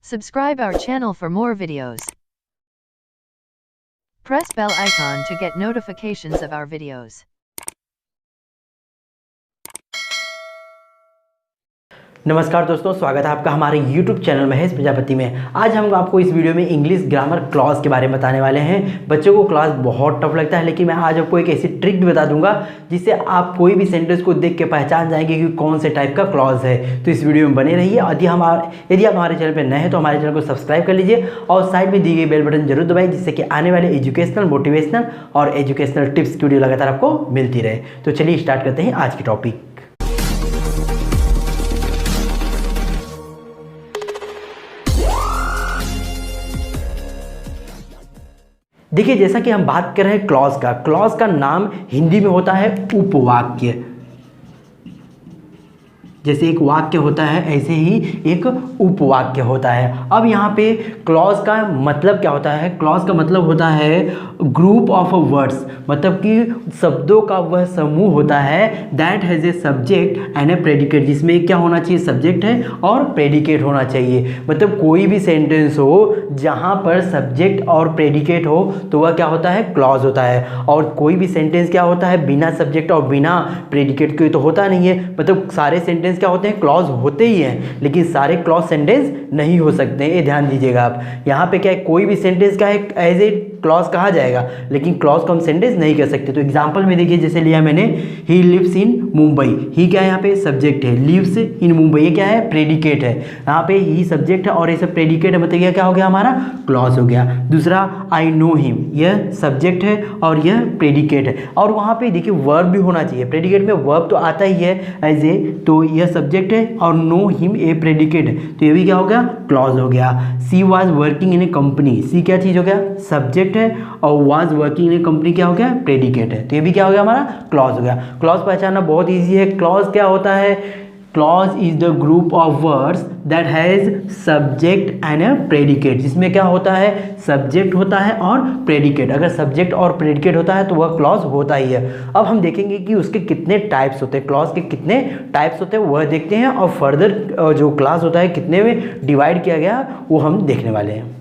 Subscribe our channel for more videos. Press bell icon to get notifications of our videos. नमस्कार दोस्तों, स्वागत है आपका हमारे YouTube चैनल महेश प्रजापति में। आज हम आपको इस वीडियो में इंग्लिश ग्रामर क्लॉज के बारे में बताने वाले हैं। बच्चों को क्लॉज बहुत टफ लगता है, लेकिन मैं आज आपको एक ऐसी ट्रिक भी बता दूंगा जिससे आप कोई भी सेंटेंस को देख के पहचान जाएंगे कि कौन से टाइप का क्लॉज है। तो इस वीडियो में बने रहिए। यदि आप हमारे चैनल पर नए हैं तो हमारे चैनल को सब्सक्राइब कर लीजिए और साइड में दी गई बेल बटन जरूर दबाइए, जिससे कि आने वाले एजुकेशनल, मोटिवेशनल और एजुकेशनल टिप्स की वीडियो लगातार आपको मिलती रहे। तो चलिए स्टार्ट करते हैं आज की टॉपिक। देखिए, जैसा कि हम बात कर रहे हैं क्लॉज का नाम हिंदी में होता है उपवाक्य। जैसे एक वाक्य होता है, ऐसे ही एक उपवाक्य होता है। अब यहाँ पे क्लॉज का मतलब क्या होता है? क्लॉज का मतलब होता है ग्रुप ऑफ वर्ड्स, मतलब कि शब्दों का वह समूह होता है that has a subject and A predicate, जिसमें क्या होना चाहिए? सब्जेक्ट है और प्रेडिकेट होना चाहिए। मतलब कोई भी सेंटेंस हो जहाँ पर सब्जेक्ट और प्रेडिकेट हो तो वह क्या होता है? क्लॉज होता है। और कोई भी सेंटेंस क्या होता है? बिना सब्जेक्ट और बिना प्रेडिकेट के तो होता नहीं है। मतलब सारे सेंटेंस क्या होते हैं? क्लॉज होते ही हैं, लेकिन सारे क्लॉज सेंटेंस नहीं हो सकते। ये ध्यान दीजिएगा आप। यहाँ पे क्या है, कोई भी सेंटेंस का है एज ए क्लॉज कहा जाएगा, लेकिन क्लॉज को हम सेंटेंस नहीं कह सकते। तो एग्जांपल में देखिए, जैसे लिया मैंने, ही लिव्स इन मुंबई। ही क्या है? यहाँ पे सब्जेक्ट है। लिव्स इन मुंबई, ये क्या है? प्रेडिकेट है। यहाँ पे ही सब्जेक्ट है और ये सब प्रेडिकेट है, मतलब यह क्या हो गया? हमारा क्लॉज हो गया। दूसरा, आई नो हिम, यह सब्जेक्ट है और यह प्रेडिकेट है। और वहाँ पे देखिए वर्ब भी होना चाहिए। प्रेडिकेट में वर्ब तो आता ही है एज ए, तो यह सब्जेक्ट है और नो हिम ए प्रेडिकेट है, तो ये भी क्या हो गया? क्लॉज हो गया। She was working in a company, she क्या चीज़ हो गया? सब्जेक्ट है और was working in a company क्या हो गया? प्रेडिकेट है, तो ये भी क्या हो गया? हमारा क्लॉज हो गया। क्लॉज पहचानना बहुत ईजी है। क्लॉज क्या होता है? Clause is the group of words that has subject and A predicate, जिसमें क्या होता है? सब्जेक्ट होता है और प्रेडिकेट। अगर सब्जेक्ट और प्रेडिकेट होता है तो वह क्लॉज होता ही है। अब हम देखेंगे कि उसके कितने टाइप्स होते हैं, क्लॉज के कितने टाइप्स होते हैं वह देखते हैं, और फर्दर जो क्लॉज होता है कितने में डिवाइड किया गया वो हम देखने वाले हैं।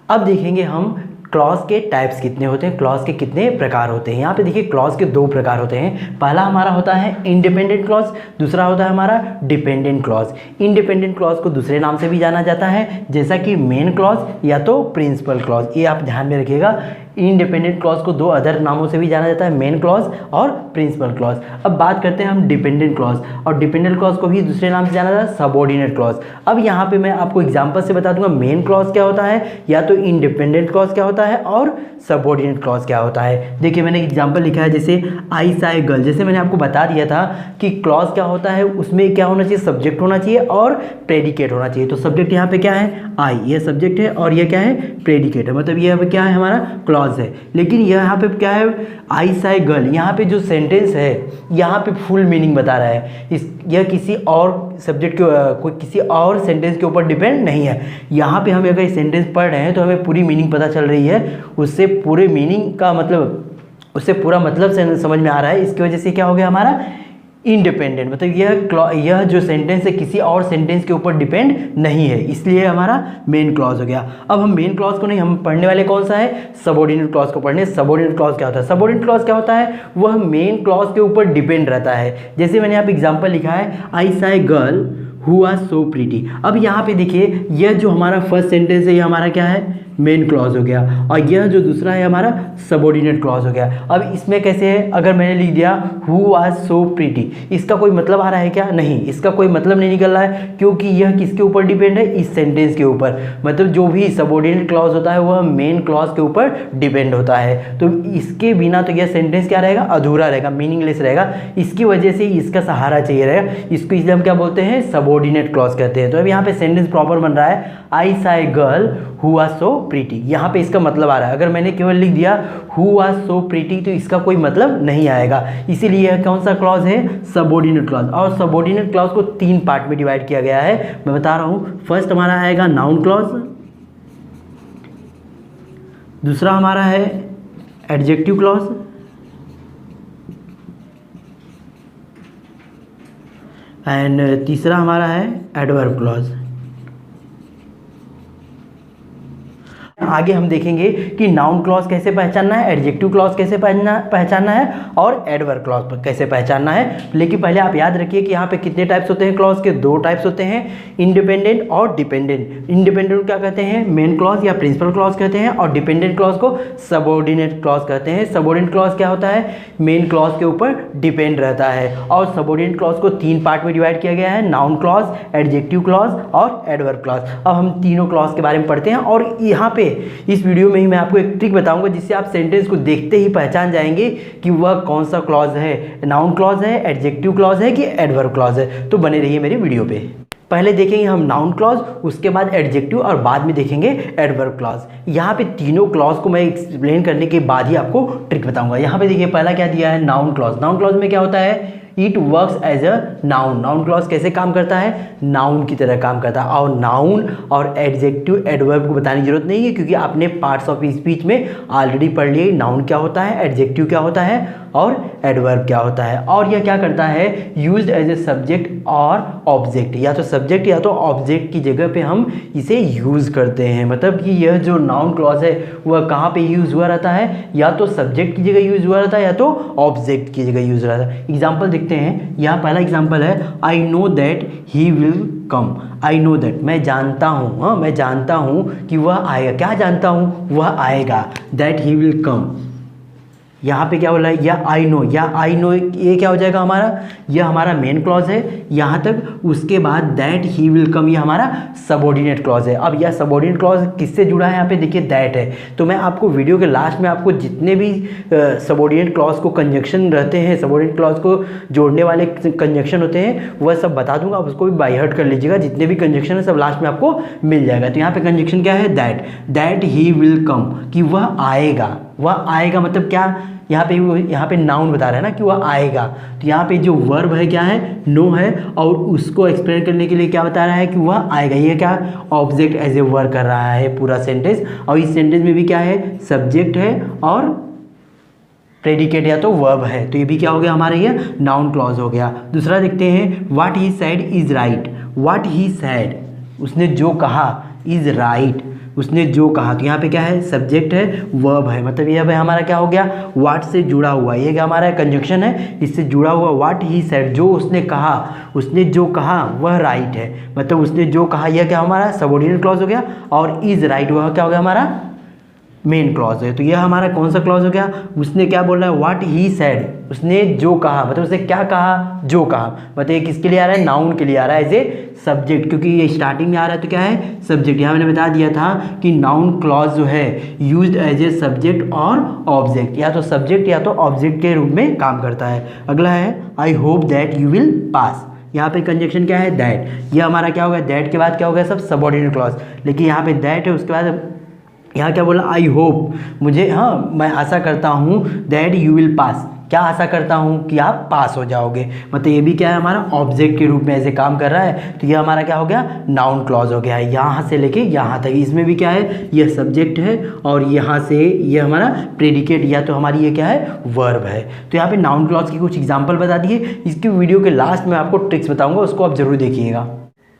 अब देखेंगे हम क्लॉज के टाइप्स कितने होते हैं, क्लॉज के कितने प्रकार होते हैं। यहाँ पे देखिए क्लॉज के दो प्रकार होते हैं। पहला हमारा होता है इंडिपेंडेंट क्लॉज, दूसरा होता है हमारा डिपेंडेंट क्लॉज। इंडिपेंडेंट क्लॉज को दूसरे नाम से भी जाना जाता है, जैसा कि मेन क्लॉज या तो प्रिंसिपल क्लॉज। ये आप ध्यान में रखिएगा। इंडिपेंडेंट क्लॉज को दो अदर नामों से भी जाना जाता है, मेन क्लॉज और प्रिंसिपल क्लॉज। अब बात करते हैं हम डिपेंडेंट क्लॉज, और डिपेंडेंट क्लॉज को भी दूसरे नाम से जाना जाता है सबऑर्डिनेट क्लॉज। अब यहाँ पे मैं आपको एग्जांपल से बता दूंगा मेन क्लॉज क्या होता है, या तो इंडिपेंडेंट क्लॉज क्या होता है और सबऑर्डिनेट क्लॉज क्या होता है। देखिए मैंने एग्जांपल लिखा है, जैसे आई सा ए गर्ल। जैसे मैंने आपको बता दिया था कि क्लॉज क्या होता है, उसमें क्या होना चाहिए? सब्जेक्ट होना चाहिए और प्रेडिकेट होना चाहिए। तो सब्जेक्ट यहाँ पे क्या है? आई, ये सब्जेक्ट है और ये क्या है? प्रेडिकेट है। मतलब ये क्या है? हमारा क्लॉज है। लेकिन यहाँ पे क्या है? आई सा ए गर्ल, यहाँ पे जो सेंटेंस है यहाँ पे फुल मीनिंग बता रहा है। यह किसी और सब्जेक्ट के कोई किसी और सेंटेंस के ऊपर डिपेंड नहीं है। यहाँ पे हम अगर सेंटेंस पढ़ रहे हैं तो हमें पूरी मीनिंग पता चल रही है, उससे पूरे मीनिंग का मतलब, उससे पूरा मतलब से समझ में आ रहा है। इसकी वजह से क्या हो गया हमारा? इंडिपेंडेंट। मतलब यह जो सेंटेंस है किसी और सेंटेंस के ऊपर डिपेंड नहीं है, इसलिए हमारा मेन क्लॉज हो गया। अब हम मेन क्लॉज को नहीं, हम पढ़ने वाले कौन सा है? सबऑर्डिनेट क्लॉज को पढ़ने। सबऑर्डिनेट क्लॉज क्या होता है? सबऑर्डिनेट क्लॉज क्या होता है? वह मेन क्लॉज के ऊपर डिपेंड रहता है। जैसे मैंने यहाँ पे एग्जांपल लिखा है, I saw a girl who are so pretty. अब यहाँ पे देखिए, यह जो हमारा फर्स्ट सेंटेंस है ये हमारा क्या है? मेन क्लॉज हो गया, और यह जो दूसरा है हमारा सबऑर्डिनेट क्लॉज हो गया। अब इसमें कैसे है? अगर मैंने लिख दिया हु वाज सो प्रीटी, इसका कोई मतलब आ रहा है क्या? नहीं, इसका कोई मतलब नहीं निकल रहा है, क्योंकि यह किसके ऊपर डिपेंड है? इस सेंटेंस के ऊपर। मतलब जो भी सबऑर्डिनेट क्लॉज होता है वह मेन क्लॉज के ऊपर डिपेंड होता है। तो इसके बिना तो यह सेंटेंस क्या रहेगा? अधूरा रहेगा, मीनिंगलेस रहेगा। इसकी वजह से इसका सहारा चाहिए रहेगा। इसको इसलिए हम क्या बोलते हैं? सबऑर्डिनेट क्लॉज कहते हैं। तो अब यहाँ पे सेंटेंस प्रॉपर बन रहा है, I saw a girl who are so pretty. यहाँ पे इसका मतलब आ रहा है। अगर मैंने केवल लिख दिया हु आर सो प्रीटी तो इसका कोई मतलब नहीं आएगा। इसीलिए यह कौन सा क्लॉज है? Subordinate clause. और सबऑर्डिनेट क्लॉज को तीन पार्ट में डिवाइड किया गया है, मैं बता रहा हूँ। फर्स्ट हमारा आएगा नाउन क्लॉज, दूसरा हमारा है एडजेक्टिव क्लॉज, एंड तीसरा हमारा है एडवर्ब क्लॉज। आगे हम देखेंगे कि नाउन क्लॉज कैसे पहचानना है, एडजेक्टिव क्लॉज कैसे पहचानना है और एडवर्ब क्लॉज कैसे पहचानना है। लेकिन पहले आप याद रखिए कि यहाँ पे कितने टाइप्स होते हैं क्लॉज के, 2 टाइप्स होते हैं, इंडिपेंडेंट और डिपेंडेंट। इंडिपेंडेंट क्या कहते हैं, मेन क्लॉज या प्रिंसिपल क्लॉज कहते हैं, और डिपेंडेंट क्लॉज को सबऑर्डिनेट क्लॉज कहते हैं। सबऑर्डिनेट क्लॉज क्या होता है, मेन क्लॉज के ऊपर डिपेंड रहता है। और सबऑर्डिनेट क्लॉज को 3 पार्ट में डिवाइड किया गया है, नाउन क्लॉज, एडजेक्टिव क्लॉज और एडवर्ब क्लॉज। अब हम तीनों क्लॉज के बारे में पढ़ते हैं और यहाँ पे इस वीडियो में ही मैं आपको एक ट्रिक बताऊंगा जिससे आप सेंटेंस को देखते ही पहचान जाएंगे कि वह कौन सा क्लॉज है, नाउन क्लॉज है, एडजेक्टिव क्लॉज है कि एडवर्ब क्लॉज है। तो बने रहिए मेरे वीडियो पे। पहले देखेंगे हम नाउन क्लॉज, उसके बाद एडजेक्टिव और बाद में देखेंगे एडवर्ब क्लॉज। यहाँ पे तीनों क्लॉज को मैं एक्सप्लेन करने के बाद ही आपको ट्रिक बताऊंगा। यहाँ पे देखिए पहला क्या दिया है, नाउन क्लॉज। नाउन क्लॉज में क्या होता है, it works as a noun. Noun clause कैसे काम करता है, नाउन की तरह काम करता है। और नाउन और एडजेक्टिव एडवर्ब को बताने की जरूरत नहीं है क्योंकि आपने पार्ट्स ऑफ स्पीच में ऑलरेडी पढ़ लिए नाउन क्या होता है, एडजेक्टिव क्या होता है और एडवर्ब क्या होता है। और यह क्या करता है, यूज्ड एज ए सब्जेक्ट और ऑब्जेक्ट, या तो सब्जेक्ट या तो ऑब्जेक्ट की जगह पे हम इसे यूज़ करते हैं। मतलब कि यह जो नाउन क्लॉज है वह कहाँ पे यूज़ हुआ रहता है, या तो सब्जेक्ट की जगह यूज़ हुआ रहता है या तो ऑब्जेक्ट की जगह यूज़ रहता है। एग्जाम्पल देखते हैं, यहाँ पहला एग्जाम्पल है, I know that he will come. I know that, मैं जानता हूँ, हाँ मैं जानता हूँ कि वह आएगा। क्या जानता हूँ, वह आएगा, दैट ही विल कम। यहाँ पे क्या बोला है, या आई नो, या आई नो ये क्या हो जाएगा हमारा, यह हमारा मेन क्लॉज है यहाँ तक। उसके बाद दैट ही विल कम ये हमारा सबऑर्डिनेट क्लॉज है। अब यह सबऑर्डिनेट क्लॉज किससे जुड़ा है, यहाँ पे देखिए दैट है। तो मैं आपको वीडियो के लास्ट में आपको जितने भी सबऑर्डिनेट क्लॉज को कंजक्शन रहते हैं, सबऑर्डिनेट क्लॉज को जोड़ने वाले कंजक्शन होते हैं वह सब बता दूंगा, आप उसको भी बाय हार्ट कर लीजिएगा। जितने भी कंजक्शन है सब लास्ट में आपको मिल जाएगा। तो यहाँ पे कंजक्शन क्या है, that, that he will come, कि वह आएगा। वह आएगा मतलब क्या, यहाँ पे नाउन बता रहा है ना कि वह आएगा। तो यहाँ पे जो वर्ब है क्या है, नो है, और उसको एक्सप्लेन करने के लिए क्या बता रहा है कि वह आएगा। ये क्या, ऑब्जेक्ट एज ए वर्ब कर रहा है पूरा सेंटेंस। और इस सेंटेंस में भी क्या है, सब्जेक्ट है और प्रेडिकेट या तो वर्ब है। तो ये भी क्या हो गया हमारा, ये नाउन क्लॉज हो गया। दूसरा देखते हैं, what he said is right. What he said, उसने जो कहा, इज राइट, उसने जो कहा। तो यहाँ पे क्या है, सब्जेक्ट है, वर्ब है। मतलब ये भाई हमारा क्या हो गया, व्हाट से जुड़ा हुआ, ये क्या हमारा कंजक्शन है, इससे जुड़ा हुआ। व्हाट ही सेड, जो उसने कहा, उसने जो कहा वह राइट है। मतलब उसने जो कहा, यह क्या हमारा सबऑर्डिनेट क्लॉज हो गया। और इज राइट वह क्या हो गया हमारा मेन क्लॉज है। तो यह हमारा कौन सा क्लॉज हो गया, उसने क्या बोल रहा है, व्हाट ही सेड, उसने जो कहा, मतलब उसने क्या कहा, जो कहा। मतलब ये किसके लिए आ रहा है, नाउन के लिए आ रहा है एज ए सब्जेक्ट, क्योंकि ये स्टार्टिंग में आ रहा है तो क्या है, सब्जेक्ट। यहाँ मैंने बता दिया था कि नाउन क्लॉज जो है यूज्ड एज ए सब्जेक्ट और ऑब्जेक्ट, या तो सब्जेक्ट या तो ऑब्जेक्ट के रूप में काम करता है। अगला है, I hope that you will pass. यहाँ पे कंजक्शन क्या है, दैट। यह हमारा क्या हो गया, दैट के बाद क्या हो गया, सब सबऑर्डिनेट क्लॉज। लेकिन यहाँ पे दैट है, उसके बाद यहाँ क्या बोला, आई होप, मुझे, हाँ मैं आशा करता हूँ, दैट यू विल पास, क्या आशा करता हूँ कि आप पास हो जाओगे। मतलब ये भी क्या है हमारा ऑब्जेक्ट के रूप में ऐसे काम कर रहा है। तो ये हमारा क्या हो गया, नाउन क्लॉज हो गया है, यहाँ से लेके यहाँ तक। इसमें भी क्या है, यह सब्जेक्ट है और यहाँ से ये हमारा प्रेडिकेट या तो हमारी ये क्या है, वर्ब है। तो यहाँ पे नाउन क्लॉज की कुछ एग्जाम्पल बता दिए। इसकी वीडियो के लास्ट में आपको ट्रिक्स बताऊँगा, उसको आप जरूर देखिएगा।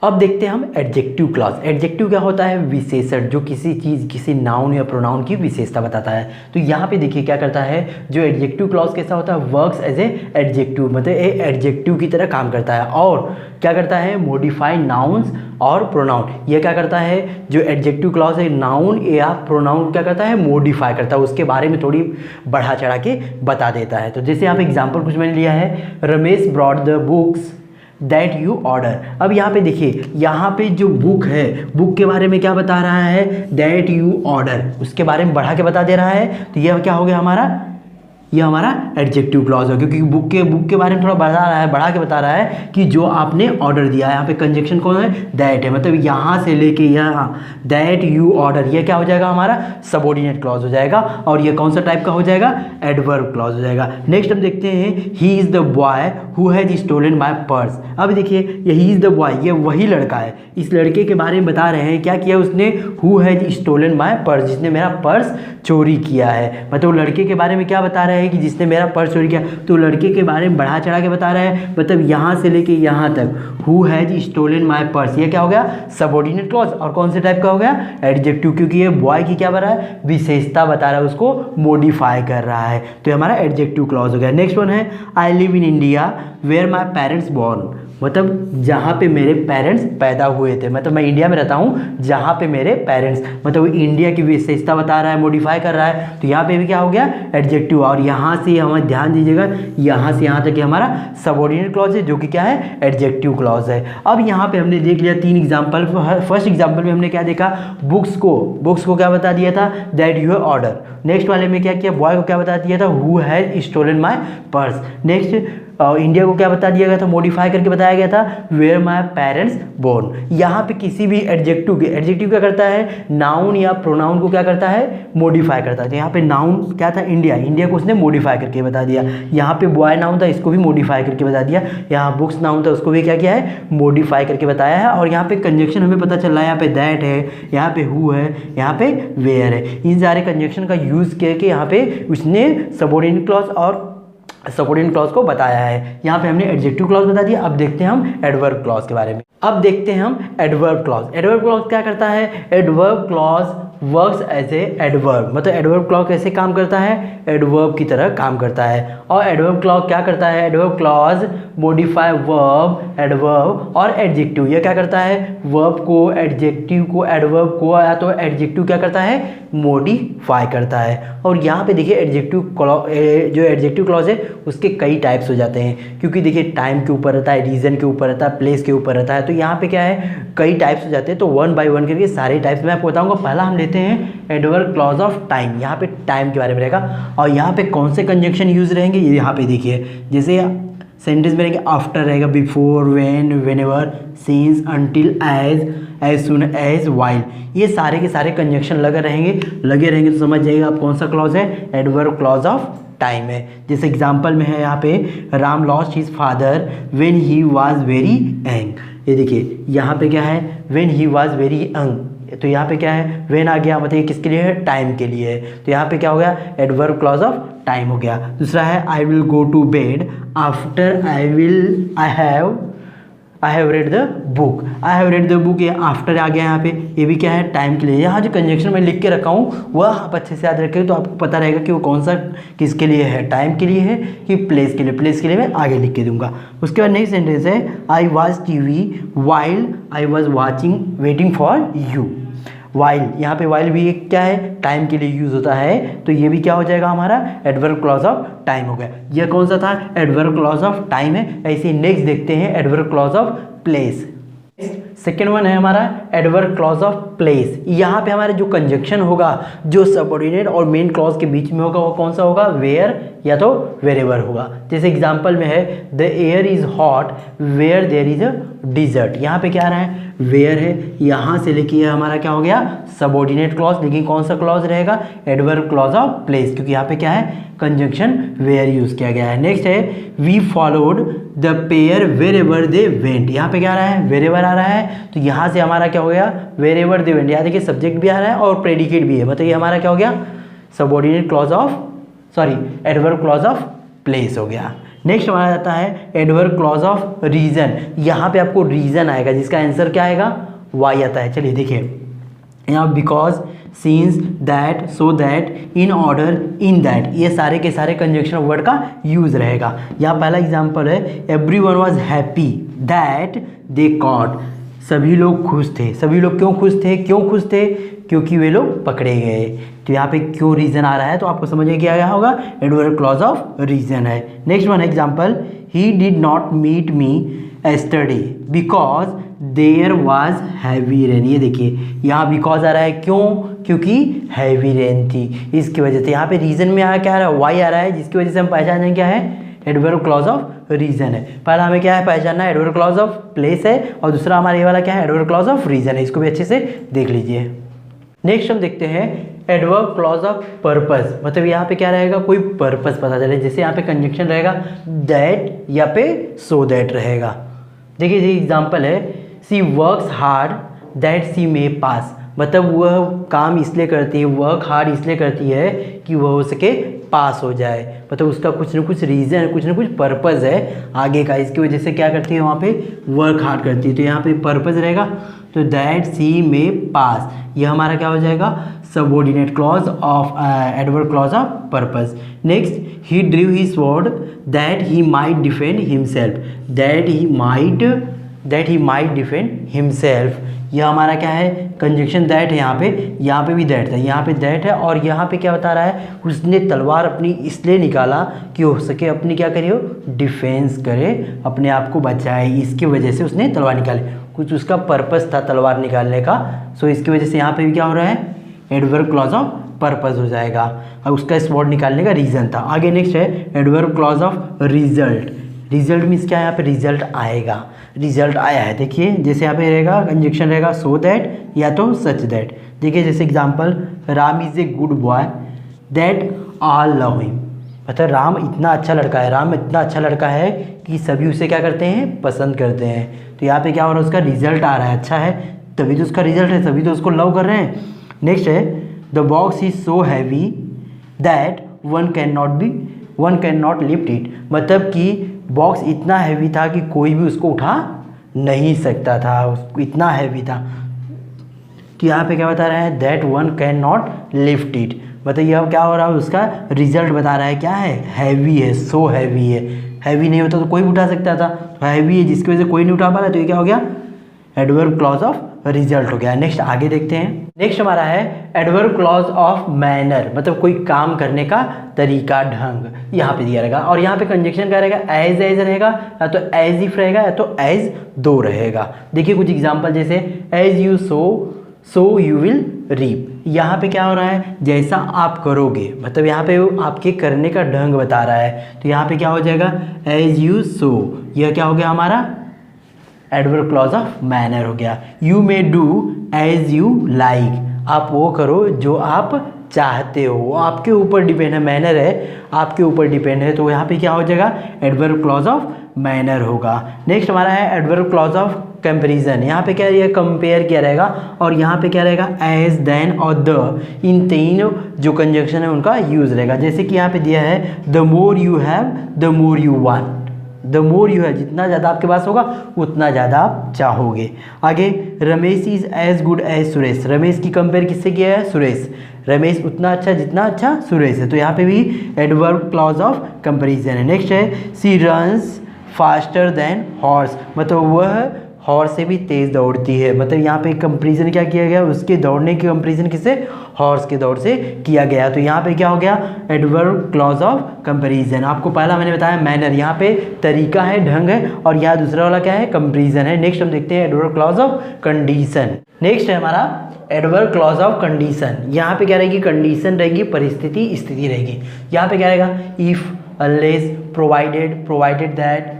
अब देखते हैं हम एडजेक्टिव क्लॉज। एडजेक्टिव क्या होता है, विशेषण, जो किसी चीज़, किसी नाउन या प्रोनाउन की विशेषता बताता है। तो यहाँ पे देखिए क्या करता है, जो एडजेक्टिव क्लॉज कैसा होता है, वर्क्स एज ए एडजेक्टिव, मतलब ए एडजेक्टिव की तरह काम करता है। और क्या करता है, मॉडिफाई नाउन्स और प्रोनाउन। ये क्या करता है, जो एडजेक्टिव क्लॉज है, नाउन या प्रोनाउन क्या करता है, मॉडिफाई करता है, उसके बारे में थोड़ी बढ़ा चढ़ा के बता देता है। तो जैसे यहाँ पे एग्जाम्पल कुछ मैंने लिया है, Ramesh brought the books that you order. अब यहाँ पे देखिए, यहाँ पे जो बुक है, बुक के बारे में क्या बता रहा है, दैट यू ऑर्डर, उसके बारे में बढ़ा के बता दे रहा है। तो यह क्या हो गया हमारा, ये हमारा एडजेक्टिव क्लॉज है, क्योंकि बुक के बारे में थोड़ा बढ़ा रहा है, बढ़ा के बता रहा है कि जो आपने ऑर्डर दिया है। यहाँ पे कंजक्शन कौन है, दैट है। मतलब यहाँ से लेके यहाँ, दैट यू ऑर्डर, ये क्या हो जाएगा हमारा सबऑर्डिनेट क्लॉज हो जाएगा। और ये कौन सा टाइप का हो जाएगा, एडवर्ब क्लॉज हो जाएगा। नेक्स्ट हम देखते हैं, he is the boy who has stolen my purse. अब देखिए, ये ही इज़ द बॉय, ये वही लड़का है। इस लड़के के बारे में बता रहे हैं, क्या किया उसने, who has stolen my purse, जिसने मेरा पर्स चोरी किया है। मतलब लड़के के बारे में क्या बता रहे हैं, है कि जिसने मेरा पर्स चोरी किया, तो लड़के के बारे में बढ़ा चढ़ा के बता रहा है, मतलब यहाँ से लेके यहाँ तक, who has stolen my purse, ये क्या हो गया सबऑर्डिनेट क्लॉज। और कौन से टाइप का हो गया एडजेक्टिव, क्योंकि ये बॉय की क्या बता रहा है विशेषता बता रहा है, उसको मॉडिफाई कर रहा है, तो ये हमारा एडजेक्टिव क्लॉज हो गया। नेक्स्ट वन है I live in India where my parents born, मतलब जहाँ पे मेरे पेरेंट्स पैदा हुए थे, मतलब मैं इंडिया में रहता हूँ जहाँ पे मेरे पेरेंट्स, मतलब इंडिया की विशेषता बता रहा है, मॉडिफाई कर रहा है, तो यहाँ पे भी क्या हो गया एडजेक्टिव। और यहाँ से हमें ध्यान दीजिएगा, यहाँ से यहाँ तक हमारा सबऑर्डिनेट क्लॉज है जो कि क्या है एडजेक्टिव क्लॉज है। अब यहाँ पे हमने देख लिया 3 एग्जाम्पल। फर्स्ट एग्जाम्पल में हमने क्या देखा, बुक्स को क्या बता दिया था दैट यू ऑर्डर। नेक्स्ट वाले में क्या किया, बॉय को क्या बता दिया था who has stolen my purse. Next India को क्या बता दिया गया था, मॉडिफाई करके बताया गया था वेयर माई पेरेंट्स बोर्न। यहाँ पे किसी भी एडजेक्टिव क्या करता है, नाउन या प्रोनाउन को क्या करता है मॉडिफाई करता है। तो यहाँ पे नाउन क्या था इंडिया को उसने मॉडिफाई करके बता दिया। यहाँ पे बॉय नाउन था, इसको भी मॉडिफाई करके बता दिया। यहाँ बुक्स नाउन था, उसको भी क्या किया है मॉडिफाई करके बताया है। और यहाँ पे कंजक्शन हमें पता चल रहा है, यहाँ पे दैट है, यहाँ पे हु है, यहाँ पे वेयर है। इन सारे कंजक्शन का यूज़ करके यहाँ पे उसने सबऑर्डिनेट क्लॉज और सबऑर्डिनेट क्लॉज को बताया है। यहाँ पे हमने एडजेक्टिव क्लॉज बता दिया। अब देखते हैं हम एडवर्ब क्लॉज के बारे में। अब देखते हैं हम एडवर्ब क्लॉज। एडवर्ब क्लॉज क्या करता है, adverb clause works as a adverb, मतलब एडवर्ब क्लॉज कैसे काम करता है, एडवर्ब की तरह काम करता है। और एडवर्ब क्लॉज क्या करता है, adverb clause modify verb, adverb और एडजेक्टिव। ये क्या करता है वर्ब को, एडजेक्टिव को, एडवर्ब को या तो एडजेक्टिव क्या करता है मॉडिफाई करता है। और यहाँ पे देखिए जो एडजेक्टिव क्लॉज है उसके कई टाइप्स हो जाते हैं, क्योंकि देखिए टाइम के ऊपर रहता है, रीजन के ऊपर रहता है, प्लेस के ऊपर रहता है। तो यहाँ पे क्या है कई टाइप्स हो जाते हैं, तो 1 बाय 1 करके सारे टाइप्स मैं आपको बताऊंगा। पहला हम लेते हैं एडवर्ब क्लॉज ऑफ टाइम। यहाँ पे टाइम के बारे में रहेगा और यहाँ पे कौन से कंजक्शन यूज रहेंगे ये यहाँ पे देखिए। जैसे सेंटेंस में रहेंगे आफ्टर रहेगा, before, when, whenever, since, until, as soon as, while. ये सारे के सारे कंजक्शन लगे रहेंगे तो समझ जाइएगा आप कौन सा क्लॉज है एडवर्ब क्लॉज ऑफ टाइम है। जैसे एग्जाम्पल में है यहाँ पे Ram lost his father when he was very young. ये देखिए यहाँ पे क्या है when he was very young, तो यहाँ पे क्या है व्हेन आ गया, मतलब ये किसके लिए है टाइम के लिए है। तो यहाँ पे क्या हो गया एडवर्ब क्लॉज ऑफ टाइम हो गया। दूसरा है I will go to bed after I have read the book. I have read the book, ये आफ्टर आ गया यहाँ पे, ये भी क्या है टाइम के लिए। यहाँ जो कंजक्शन मैं लिख के रखा हूँ वह आप अच्छे से याद रखें तो आपको पता रहेगा कि वो कौन सा किसके लिए है, टाइम के लिए है कि प्लेस के लिए। प्लेस के लिए मैं आगे लिख के दूंगा। उसके बाद नेक्स्ट सेंटेंस है I was TV while I was watching waiting for you. While, यहाँ पे वाइल भी एक क्या है टाइम के लिए यूज़ होता है, तो ये भी क्या हो जाएगा हमारा एडवर्ब क्लॉज ऑफ टाइम हो गया। ये कौन सा था एडवर्ब क्लॉज ऑफ टाइम है। ऐसे नेक्स्ट देखते हैं adverb clause of place. Second one है हमारा एडवर्ब क्लॉज ऑफ प्लेस। यहाँ पे हमारे जो कंजक्शन होगा जो सबऑर्डिनेट और मेन क्लॉज के बीच में होगा वो कौन सा होगा वेयर या तो वेरेवर होगा। जैसे एग्जांपल में है the air is hot where there is a desert. यहाँ पे क्या आ रहा है वेयर है, यहाँ से लेके हमारा क्या हो गया सबऑर्डिनेट क्लॉज, लेकिन कौन सा क्लॉज रहेगा एडवर्ब क्लॉज ऑफ प्लेस, क्योंकि यहाँ पे क्या है कंजंक्शन वेयर यूज किया गया है। नेक्स्ट है we followed the pair wherever they went. यहाँ पे क्या आ रहा है वेरेवर आ रहा है, तो यहाँ से हमारा क्या हो गया वेर एवर दे वेंट। यहाँ देखिए सब्जेक्ट भी आ रहा है और प्रेडिकेट भी है, मतलब ये हमारा क्या हो गया subordinate clause of adverb clause of place हो गया। नेक्स्ट हमारा जाता है एडवर्ब क्लॉज ऑफ रीजन। यहाँ पे आपको रीजन आएगा जिसका आंसर क्या आएगा वाई आता है। चलिए देखिए यहाँ because, since, that, so that, in order, in that, ये सारे के सारे कंजक्शन वर्ड का यूज रहेगा। यहाँ पहला एग्जाम्पल है everyone was happy that they caught. सभी लोग खुश थे। सभी लोग क्यों खुश थे क्योंकि वे लोग पकड़े गए। तो यहाँ पे क्यों रीजन आ रहा है तो आपको समझ में क्या होगा एडवर्ब क्लॉज ऑफ रीजन है। Next one example he did not meet me yesterday because there was heavy rain. ये देखिए यहाँ बिकॉज आ रहा है क्यों, क्योंकि हैवी रेन थी इसकी वजह से। यहाँ पे रीजन में क्या आ रहा है वाई आ रहा है, जिसकी वजह से हम पहचान जाएंगे क्या है एडवर्ब क्लॉज ऑफ रीजन है। पहला हमें क्या है पहचानना एडवर्ब क्लॉज ऑफ प्लेस है और दूसरा हमारा ये वाला क्या है एडवर्ब क्लॉज ऑफ रीजन है। इसको भी अच्छे से देख लीजिए। नेक्स्ट हम देखते हैं एडवर्ब क्लॉज ऑफ पर्पस, मतलब यहाँ पे क्या रहेगा कोई पर्पस पता चले। जैसे यहाँ पे कंजक्शन रहेगा दैट या पे सो दैट रहेगा। देखिए ये एग्जांपल है सी वर्क्स हार्ड दैट सी मे पास। मतलब वह काम इसलिए करती है, वर्क हार्ड इसलिए करती है कि वह हो सके पास हो जाए, मतलब उसका कुछ ना कुछ रीज़न, कुछ ना कुछ पर्पज़ है आगे का, इसकी वजह से क्या करती है वहाँ पे वर्क हार्ड करती है। तो यहाँ पे पर्पज़ रहेगा, तो दैट सी में पास, यह हमारा क्या हो जाएगा subordinate clause of adverb clause of purpose. Next, he ड्रीव he sword that he might defend himself, that he might defend himself, यह हमारा क्या है कंजक्शन दैट है। यहाँ पे भी दैट था, यहाँ पे दैट है, और यहाँ पे क्या बता रहा है उसने तलवार अपनी इसलिए निकाला कि हो सके अपनी क्या करे, डिफेंस करे, अपने आप को बचाए, इसकी वजह से उसने तलवार निकाली, कुछ उसका पर्पस था तलवार निकालने का। सो इसकी वजह से यहाँ पे भी क्या हो रहा है एडवर्ब क्लॉज ऑफ पर्पस हो जाएगा, और उसका स्वॉर्ड निकालने का रीज़न था। आगे नेक्स्ट है adverb clause of result. Result means क्या है, यहाँ पे रिजल्ट आएगा, रिजल्ट आया है। देखिए जैसे यहाँ पे रहेगा कंजक्शन रहेगा सो दैट या तो सच दैट। देखिए जैसे example, Ram is a good boy that all love him, मतलब राम इतना अच्छा लड़का है, राम इतना अच्छा लड़का है कि सभी उसे क्या करते हैं पसंद करते हैं। तो यहाँ पे क्या हो रहा है उसका रिजल्ट आ रहा है, अच्छा है तभी तो उसका रिजल्ट है, सभी तो उसको लव कर रहे हैं। नेक्स्ट है the box is so heavy that one can not lift it, मतलब कि बॉक्स इतना हैवी था कि कोई भी उसको उठा नहीं सकता था, उसको इतना हैवी था। तो यहाँ पे क्या बता रहा है that one can not lift it, मतलब यह क्या हो रहा है उसका रिजल्ट बता रहा है क्या है हैवी है, सो हैवी है, हैवी नहीं होता तो कोई भी उठा सकता था, तो हैवी है जिसकी वजह से कोई नहीं उठा पा रहा, तो ये क्या हो गया एडवर्ब क्लॉज ऑफ रिजल्ट हो गया। नेक्स्ट आगे देखते हैं, नेक्स्ट हमारा है एडवर्ब क्लॉज ऑफ मैनर, मतलब कोई काम करने का तरीका ढंग यहाँ पे दिया रहेगा, और यहाँ पे कंजक्शन क्या रहेगा एज रहेगा, या तो एज इफ रहेगा या तो एज दो रहेगा। देखिए कुछ एग्जांपल जैसे as you sow you will reap, यहाँ पे क्या हो रहा है जैसा आप करोगे, मतलब यहाँ पे आपके करने का ढंग बता रहा है। तो यहाँ पे क्या हो जाएगा एज यू सो, यह क्या हो गया हमारा एडवर्ब क्लॉज ऑफ मैनर हो गया। You may do as you like, आप वो करो जो आप चाहते हो, आपके ऊपर डिपेंड है, मैनर है आपके ऊपर डिपेंड है, तो यहाँ पे क्या हो जाएगा एडवर्ब क्लॉज ऑफ मैनर होगा। नेक्स्ट हमारा है एडवर्ब क्लॉज ऑफ कंपैरिजन, यहाँ पे क्या है कंपेयर किया रहेगा, और यहाँ पे क्या रहेगा एज देन और द, इन तीन जो कंजक्शन है उनका यूज़ रहेगा। जैसे कि यहाँ पे दिया है the more you have the more you want, the more you है जितना ज़्यादा आपके पास होगा उतना ज़्यादा आप चाहोगे। आगे Ramesh is as good as Suresh, Ramesh की कंपेयर किससे किया है सुरेश, रमेश उतना अच्छा जितना अच्छा सुरेश है, तो यहाँ पे भी एडवर्ब क्लॉज ऑफ कंपैरिजन है। नेक्स्ट है सी रन्स फास्टर देन हॉर्स, मतलब वह हॉर्स से भी तेज़ दौड़ती है, मतलब यहाँ पे कंपैरिजन क्या किया गया उसके दौड़ने की कंपैरिजन किससे हॉर्स के दौड़ से किया गया। तो यहाँ पे क्या हो गया एडवर्ब क्लॉज ऑफ कंपैरिजन। आपको पहला मैंने बताया मैनर, यहाँ पे तरीका है ढंग है, और यहाँ दूसरा वाला क्या है कंपैरिजन है। नेक्स्ट हम देखते हैं adverb clause of condition. Next है हमारा एडवर्ब क्लॉज ऑफ कंडीशन, यहाँ पे क्या रहेगी कंडीशन रहेगी, परिस्थिति स्थिति रहेगी। यहाँ पे क्या रहेगा if, unless, provided that,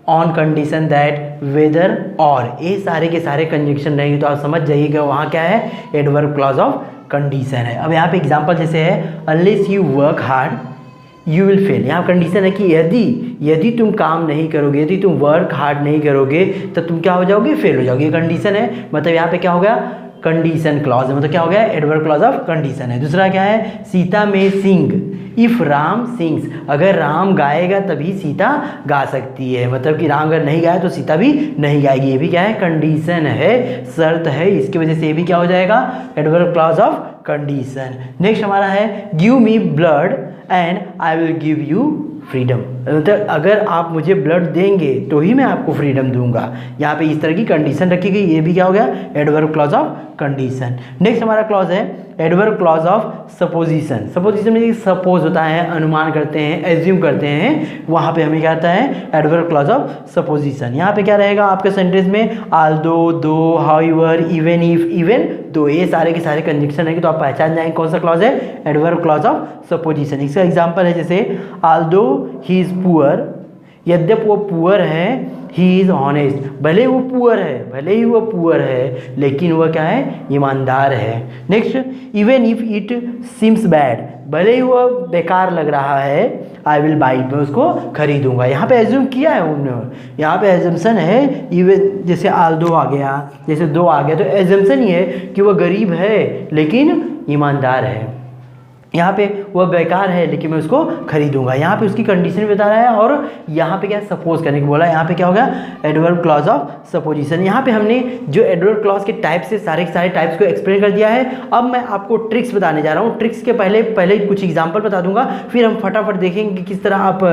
on condition that, whether और, ये सारे के सारे कंजक्शन रहेंगे, तो आप समझ जाइए कि वहाँ क्या है एडवर्ब क्लॉज ऑफ कंडीशन है। अब यहाँ पे एग्जांपल जैसे है unless you work hard you will fail, यहाँ कंडीशन है कि यदि तुम काम नहीं करोगे, यदि तुम वर्क हार्ड नहीं करोगे तो तुम क्या हो जाओगे फेल हो जाओगे, ये कंडीशन है, मतलब यहाँ पे क्या हो गया कंडीशन क्लॉज है, मतलब क्या हो गया एडवर्ब क्लॉज ऑफ कंडीशन है। दूसरा क्या है सीता में सिंग इफ राम सिंग्स, अगर राम गाएगा तभी सीता गा सकती है, मतलब कि राम अगर नहीं गाए तो सीता भी नहीं गाएगी, ये भी क्या है कंडीशन है, शर्त है, इसकी वजह से ये भी क्या हो जाएगा adverb clause of condition. Next हमारा है give me blood and I will give you freedom, मतलब अगर आप मुझे ब्लड देंगे तो ही मैं आपको फ्रीडम दूंगा, यहाँ पे इस तरह की कंडीशन रखी गई, ये भी क्या हो गया adverb clause of condition. Next हमारा क्लॉज है adverb clause of supposition. Supposition में सपोज होता है, अनुमान करते हैं, एज्यूम करते हैं, वहाँ पे हमें क्या आता है एडवर्ब क्लॉज ऑफ सपोजिशन। यहाँ पे क्या रहेगा आपके सेंटेंस में आल्दो, दो, however, even if, even though, ये सारे के सारे कंजक्शन है, तो आप पहचान जाएंगे कौन सा क्लॉज है एडवर्ब क्लॉज ऑफ सपोजिशन। इसका एग्जाम्पल है जैसे आल्दो ही इज़ पुअर, यद्यप वो पुअर है, ही इज़ ऑनेस्ट, भले ही वो पुअर है लेकिन वह क्या है, ईमानदार है। Next, even if it seems bad, भले ही वह बेकार लग रहा है, आई विल बाई, मैं उसको खरीदूंगा। यहाँ पे एज्यूम किया है उन्होंने, यहाँ पे एजम्पशन है। इवन जैसे आल्दो आ गया, जैसे दो आ गया, तो एजम्पशन ये है कि वह गरीब है लेकिन ईमानदार है। यहाँ पे वह बेकार है लेकिन मैं उसको खरीदूंगा। यहाँ पे उसकी कंडीशन बता रहा है, और यहाँ पे क्या सपोज करने को बोला। यहाँ पे क्या होगा, एडवर्ब क्लॉज ऑफ सपोजिशन। यहाँ पे हमने जो एडवर्ब क्लॉज के टाइप से सारे टाइप्स को एक्सप्लेन कर दिया है। अब मैं आपको ट्रिक्स बताने जा रहा हूँ। ट्रिक्स के पहले कुछ एग्जाम्पल बता दूंगा, फिर हम फटाफट देखेंगे कि किस तरह आप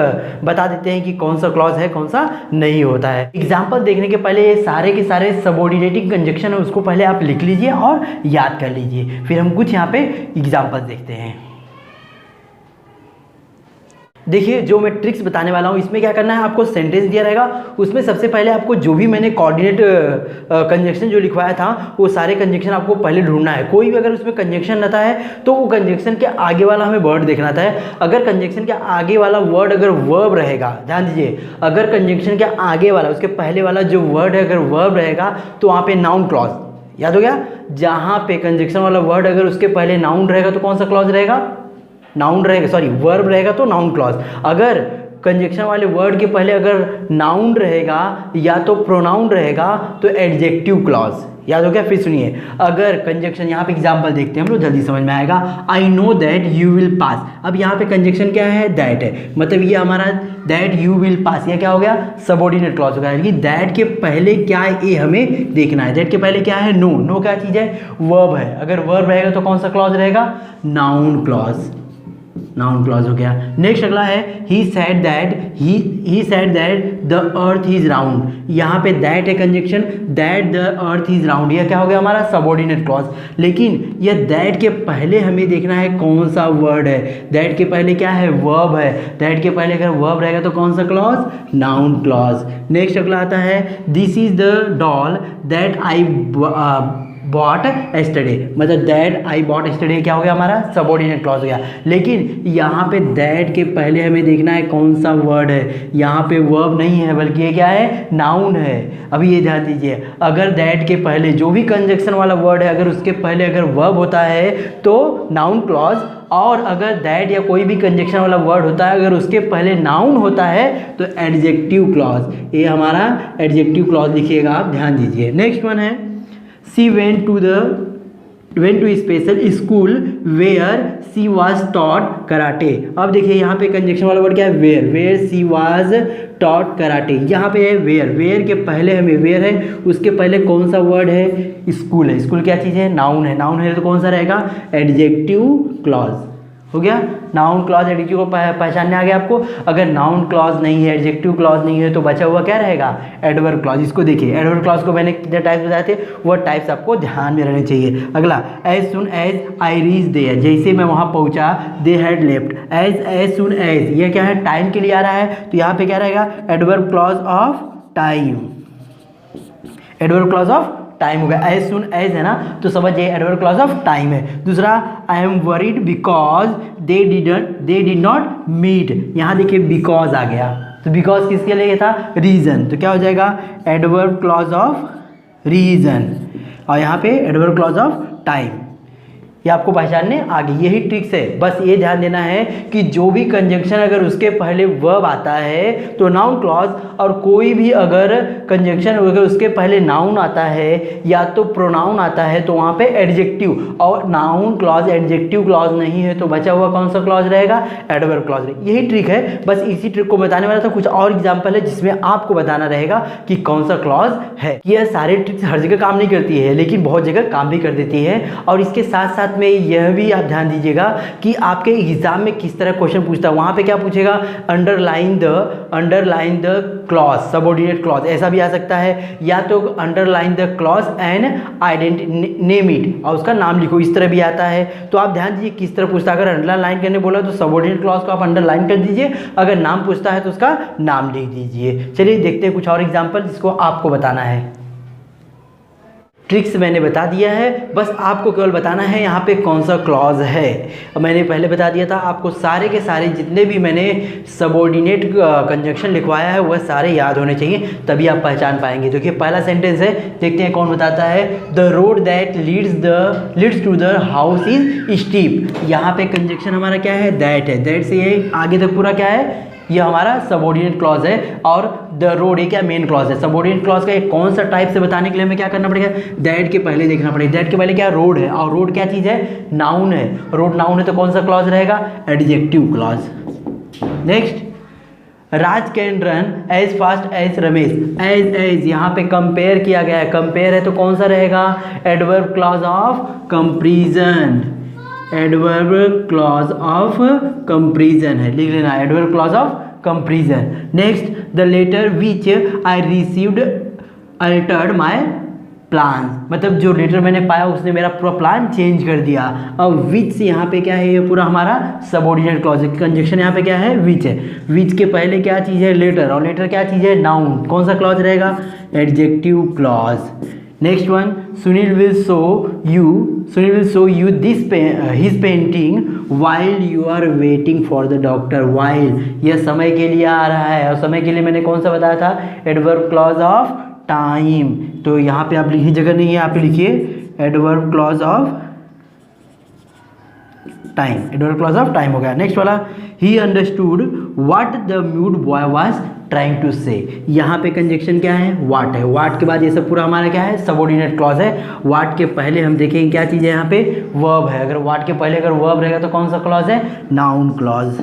बता देते हैं कि कौन सा क्लॉज है, कौन सा नहीं होता है। एग्जाम्पल देखने के पहले ये सारे के सारे सबऑर्डिनेटिंग कंजक्शन है उसको पहले आप लिख लीजिए और याद कर लीजिए, फिर हम कुछ यहाँ पे एग्जाम्पल देखते हैं। देखिए, जो मैं ट्रिक्स बताने वाला हूँ इसमें क्या करना है, आपको सेंटेंस दिया रहेगा, उसमें सबसे पहले आपको जो भी मैंने कोऑर्डिनेट कंजक्शन जो लिखवाया था वो सारे कंजक्शन आपको पहले ढूंढना है। कोई भी अगर उसमें कंजक्शन रहता है तो वो कंजक्शन के आगे वाला हमें वर्ड देखना था। अगर कंजक्शन के आगे वाला वर्ड अगर वर्ब रहेगा, ध्यान दीजिए, अगर कंजक्शन के आगे वाला उसके पहले वाला जो वर्ड है अगर वर्ब रहेगा तो वहाँ पे नाउन क्लॉज, याद हो गया। जहाँ पे कंजक्शन वाला वर्ड अगर उसके पहले नाउन रहेगा तो कौन सा क्लॉज रहेगा, नाउन रहेगा, सॉरी वर्ब रहेगा तो नाउन क्लॉज। अगर कंजक्शन वाले वर्ड के पहले अगर नाउन रहेगा या तो प्रोनाउन रहेगा तो एडजेक्टिव क्लॉज, याद हो गया। फिर सुनिए, अगर कंजक्शन, यहाँ पे एग्जांपल देखते हैं हम लोग, जल्दी समझ में आएगा। I know that you will pass, अब यहाँ पे कंजक्शन क्या है, दैट है, मतलब ये हमारा दैट यू विल पास, ये क्या हो गया, सबऑर्डिनेट क्लॉज हो गया। कि दैट के पहले क्या है ये हमें देखना है। दैट के पहले क्या है, नो, नो क्या चीज़ है, वर्ब है। अगर वर्ब रहेगा तो कौन सा क्लॉज रहेगा, नाउन क्लॉज, नाउन क्लॉज हो गया। नेक्स्ट अगला है, he said that the earth is round, यहाँ पे दैट है conjunction, that the earth is round, यह क्या हो गया हमारा सबऑर्डिनेट क्लॉज। लेकिन यह दैट के पहले हमें देखना है कौन सा वर्ड है। दैट के पहले क्या है, वर्ब है। दैट के पहले अगर वर्ब रहेगा तो कौन सा क्लॉज, नाउन क्लॉज। नेक्स्ट अगला आता है, this is the doll that I bought yesterday, मतलब दैट आई बॉट एस्टरडे क्या हो गया हमारा, सबऑर्डिनेट क्लॉज हो गया। लेकिन यहाँ पे दैट के पहले हमें देखना है कौन सा वर्ड है। यहाँ पे वर्ब नहीं है बल्कि ये क्या है, नाउन है। अभी ये ध्यान दीजिए, अगर दैट के पहले जो भी कंजक्शन वाला वर्ड है अगर उसके पहले अगर वर्ब होता है तो नाउन क्लॉज, और अगर दैट या कोई भी कंजक्शन वाला वर्ड होता है अगर उसके पहले नाउन होता है तो एडजेक्टिव क्लॉज। ये हमारा एडजेक्टिव क्लॉज लिखिएगा आप, ध्यान दीजिए। नेक्स्ट वन है, she went to a special school where she was taught karate। अब देखिए यहाँ पे कंजक्शन वाला वर्ड क्या है, where she was taught karate। यहाँ पे है where के पहले हमें where है, उसके पहले कौन सा वर्ड है, स्कूल है। स्कूल क्या चीज़ है, नाउन है। नाउन है तो कौन सा रहेगा, एडजेक्टिव क्लॉज हो गया। नाउन क्लॉज एडजेक्टिव को पहचानने आ गया आपको। अगर नाउन क्लॉज नहीं है, एडजेक्टिव क्लॉज नहीं है तो बचा हुआ क्या रहेगा, एडवर्ब क्लॉज। इसको देखिए, एडवर्ब क्लॉज को मैंने कितने टाइप्स बताए थे, वो टाइप्स आपको ध्यान में रहने चाहिए। अगला, as soon as I reach there, जैसे मैं वहाँ पहुँचा, they had left. As soon as, ये क्या है, टाइम के लिए आ रहा है तो यहाँ पे क्या रहेगा, adverb clause of time, adverb clause of time हो गया। एज सुन एज है ना, तो समझिए एडवर्ब क्लॉज ऑफ टाइम है। दूसरा, I am worried because they did not meet, यहाँ देखिए बिकॉज आ गया, तो बिकॉज किसके लिए था, रीजन, तो क्या हो जाएगा, एडवर्ब क्लॉज ऑफ रीजन। और यहाँ पे एडवर्ब क्लॉज ऑफ टाइम, ये आपको पहचानने आगे, यही ट्रिक्स है। बस ये ध्यान देना है कि जो भी कंजक्शन अगर उसके पहले वर्ब आता है तो नाउन क्लॉज, और कोई भी अगर कंजक्शन अगर उसके पहले नाउन आता है या तो प्रोनाउन आता है तो वहाँ पे एडजेक्टिव, और नाउन क्लॉज एडजेक्टिव क्लॉज नहीं है तो बचा हुआ कौन सा क्लॉज रहेगा, एडवर्ब क्लॉज। यही ट्रिक है, बस इसी ट्रिक को बताने वाला था। कुछ और एग्जाम्पल है जिसमें आपको बताना रहेगा कि कौन सा क्लॉज है। यह सारे ट्रिक्स हर जगह काम नहीं करती है लेकिन बहुत जगह काम भी कर देती है। और इसके साथ साथ में यह भी आप ध्यान दीजिएगा कि आपके एग्जाम में किस तरह क्वेश्चन पूछता है। वहाँ पे क्या पूछेगा, underline the clause, subordinate clause, ऐसा भी आ सकता है, या तो underline the clause and name it, और उसका नाम लिखो, इस तरह भी आता है। तो आप ध्यान दीजिए किस तरह पूछता है। अगर अंडरलाइन करने बोला तो सबऑर्डिनेट क्लॉज को आप अंडरलाइन कर दीजिए, अगर नाम पूछता है तो उसका नाम लिख दीजिए। चलिए देखते हैं कुछ और एग्जाम्पल जिसको आपको बताना है। ट्रिक्स मैंने बता दिया है, बस आपको केवल बताना है यहाँ पे कौन सा क्लॉज है। मैंने पहले बता दिया था, आपको सारे के सारे जितने भी मैंने सबऑर्डिनेट कंजंक्शन लिखवाया है वह सारे याद होने चाहिए, तभी आप पहचान पाएंगे। देखिए पहला सेंटेंस है, देखते हैं कौन बताता है। The road that leads to the house is steep. यहाँ पे कंजंक्शन हमारा क्या है, दैट है। दैट से ये आगे तक पूरा क्या है, ये हमारा सबऑर्डिनेट क्लॉज है। और द रोड ये क्या, मेन क्लॉज है। सबऑर्डिनेट क्लॉज का एक कौन सा टाइप से बताने के लिए हमें क्या करना पड़ेगा, दैट के पहले देखना पड़ेगा। दैट के पहले क्या, रोड है, और रोड क्या चीज़ है, नाउन है। रोड नाउन है तो कौन सा क्लॉज रहेगा, adjective clause. Next, Raj can run as fast as Ramesh. As यहाँ पे कंपेयर किया गया है, कंपेयर है तो कौन सा रहेगा, adverb clause of comparison. Adverb clause of comparison है, लिख लेना, adverb clause of comparison. Next, the letter which I received altered my plan. मतलब जो लेटर मैंने पाया उसने मेरा पूरा प्लान चेंज कर दिया। अब विच से यहाँ पे क्या है, ये पूरा हमारा सबऑर्डिनेट क्लॉज है। कंजंक्शन यहाँ पे क्या है, विच है। विच के पहले क्या चीज़ है, लेटर, और लेटर क्या चीज़ है, नाउन। कौन सा क्लॉज रहेगा, adjective clause. Next one, Sunil will show you this his painting while you are waiting for the doctor. While यह समय के लिए आ रहा है, और समय के लिए मैंने कौन सा बताया था, एडवर्ब क्लॉज ऑफ टाइम। तो यहाँ पे आप लिखी जगह नहीं है, यहाँ पे लिखिए adverb clause of time. Adverb clause of time हो गया। नेक्स्ट वाला, he understood what the mute boy was trying to say. यहाँ पे कंजंक्शन क्या है, व्हाट है। व्हाट के बाद ये सब पूरा हमारा क्या है, सबऑर्डिनेट क्लॉज है। व्हाट के पहले हम देखेंगे क्या चीज़ है, यहाँ पे वर्ब है। अगर व्हाट के पहले अगर वर्ब रहेगा तो कौन सा क्लॉज है, noun clause.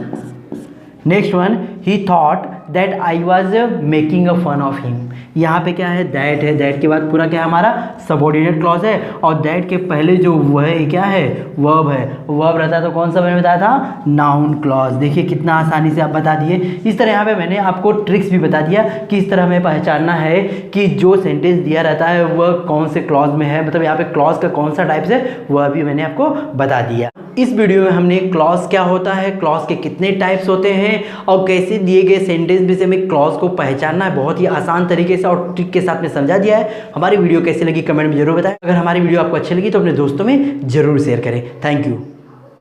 Next one, he thought that I was making a fun of him. यहाँ पे क्या है, दैट है। दैट के बाद पूरा क्या है हमारा, सबऑर्डिनेट क्लॉज है। और दैट के पहले जो वह है क्या है, वर्ब है। वर्ब रहता है तो कौन सा मैंने बताया था, नाउन क्लॉज। देखिए कितना आसानी से आप बता दिए। इस तरह यहाँ पे मैंने आपको ट्रिक्स भी बता दिया कि इस तरह हमें पहचानना है कि जो सेंटेंस दिया रहता है वह कौन से क्लॉज में है, मतलब यहाँ पे क्लॉज का कौन सा टाइप्स है वह भी मैंने आपको बता दिया। इस वीडियो में हमने क्लॉज क्या होता है, क्लॉज के कितने टाइप्स होते हैं, और कैसे दिए गए सेंटेंस में से हमें क्लॉज को पहचानना है, बहुत ही आसान तरीके से और ट्रिक के साथ में समझा दिया है। हमारी वीडियो कैसी लगी कमेंट में जरूर बताएं। अगर हमारी वीडियो आपको अच्छी लगी तो अपने दोस्तों में जरूर शेयर करें। Thank you.